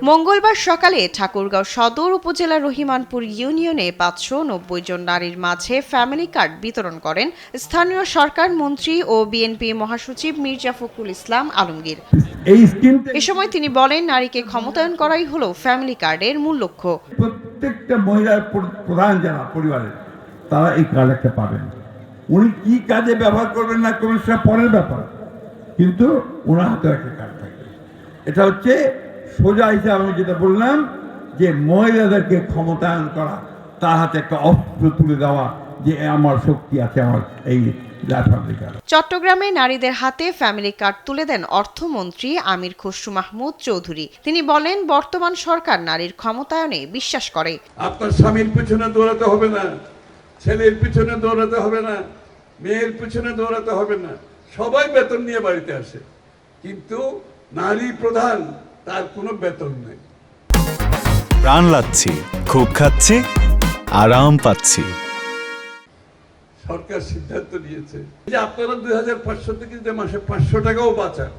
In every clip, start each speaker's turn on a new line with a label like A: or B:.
A: মঙ্গলবার সকালে ঠাকুরগাঁও সদর উপজেলার রহিমানপুর ইউনিয়নে 590 জন নারীর মাঝে ফ্যামিলি কার্ড বিতরণ করেন স্থানীয় সরকার মন্ত্রী ও বিএনপি মহাসচিব মির্জা ফখরুল ইসলাম আলমগীর। এ সময় তিনি বলেন, নারীকে ক্ষমতায়ন করাই হলো ফ্যামিলি কার্ডের মূল লক্ষ্য।
B: প্রত্যেকটা মহিলার প্রধান যারা পরিবারের তারা এই কার্ড একটা পাবেন। উনি কি কাজে ব্যবহার করবেন না করবেন সেটা পরের ব্যাপার, কিন্তু ওনার হাতে একটা কার্ড থাকবে। এটা হচ্ছে সোজা হিসাবে আমি যেটা বললাম যে মহিলাদেরকে ক্ষমতায়ন করা, তার হাতে একটা অস্ত্র তুলে দেওয়া যে আমার শক্তি আছে, আমার এই ফ্যামিলি কার্ড।
A: চট্টগ্রামে নারীদের হাতে ফ্যামিলি কার্ড তুলে দেন অর্থমন্ত্রী আমির খসরু মাহমুদ চৌধুরী। তিনি বলেন, বর্তমান সরকার নারীর ক্ষমতায়নে বিশ্বাস করে।
C: আপনার স্বামীর পিছনে দৌড়াতে হবে না, ছেলের পিছনে দৌড়াতে হবে না, মেয়ের পিছনে দৌড়াতে হবে না, সবাই বেতন নিয়ে বাড়িতে আসে, কিন্তু নারী প্রধান তার কোনো বেতন নেই।
D: প্রাণ লাচ্ছি, খুব খাচ্ছি, আরাম পাচ্ছি।
C: সরকার সিদ্ধান্ত নিয়েছে যে আপনারা 2500 থেকে যে মাসে 500 টাকাও বাঁচান,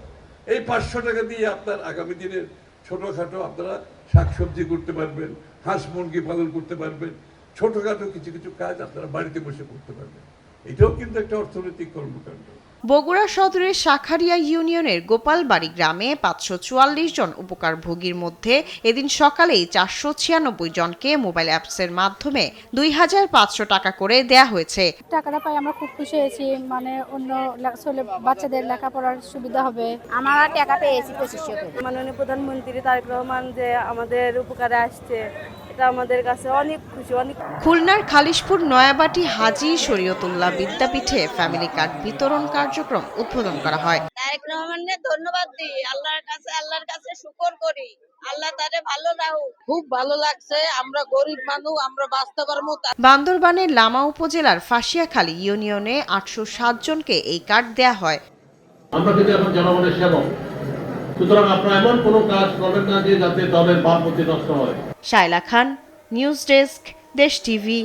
C: এই 500 টাকা দিয়ে আপনার আগামী দিনের ছোটখাটো আপনারা শাকসবজি করতে পারবেন, হাঁস মুরগি পালন করতে পারবেন, ছোটখাটো কিছু কিছু কাজ আপনারা বাড়িতে বসে করতে পারবেন। এটাও কিন্তু একটা অর্থনৈতিক কর্মকাণ্ড।
A: বগুড়া সদরের শাখারিয়া ইউনিয়নের গোপালবাড়ি গ্রামে 544 জন উপকারভোগীর মধ্যে এদিন সকালেই 496 জনকে মোবাইল অ্যাপসের মাধ্যমে 2500 টাকা করে দেয়া হয়েছে।
E: টাকাটা পাই আমরা খুব খুশি হয়েছি, মানে অন্য বাচ্চাদের লেখাপড়ার সুবিধা হবে।
F: আমরা টাকা পেয়েছি 2500 মাননীয় প্রধানমন্ত্রী তারেক রহমান যে আমাদের উপকারে আসছে, এটা আমাদের কাছে অনেক খুশি। অনেক
A: খুলনার খালিশপুর নয়াবাটি হাজী শরীয়তুল্লাহ বিদ্যাপীঠে ফ্যামিলি কার্ড বিতরণ কার্যক্রম উদ্বোধন করা হয়।
F: তারেক রহমানের ধন্যবাদ দিই, আল্লাহর কাছে শুকর করি, আল্লাহ তারে ভালো রাখুক। খুব ভালো লাগছে, আমরা গরিব মানুষ, আমরা বাঁচতে পারবো।
A: বান্দরবানের লামা উপজেলার ফাঁসিয়াখালী ইউনিয়নে 807 জনকে এই কার্ড দেয়া হয়।
G: আমরা কিন্তু এখন জনগণের সেবক, সুতরাং আপনারা এমন কোনো কাজ করবেন না যে যাতে দলের ভাবমূর্তি নষ্ট হয়।
A: শায়লা খান, নিউজ ডেস্ক, দেশ টিভি।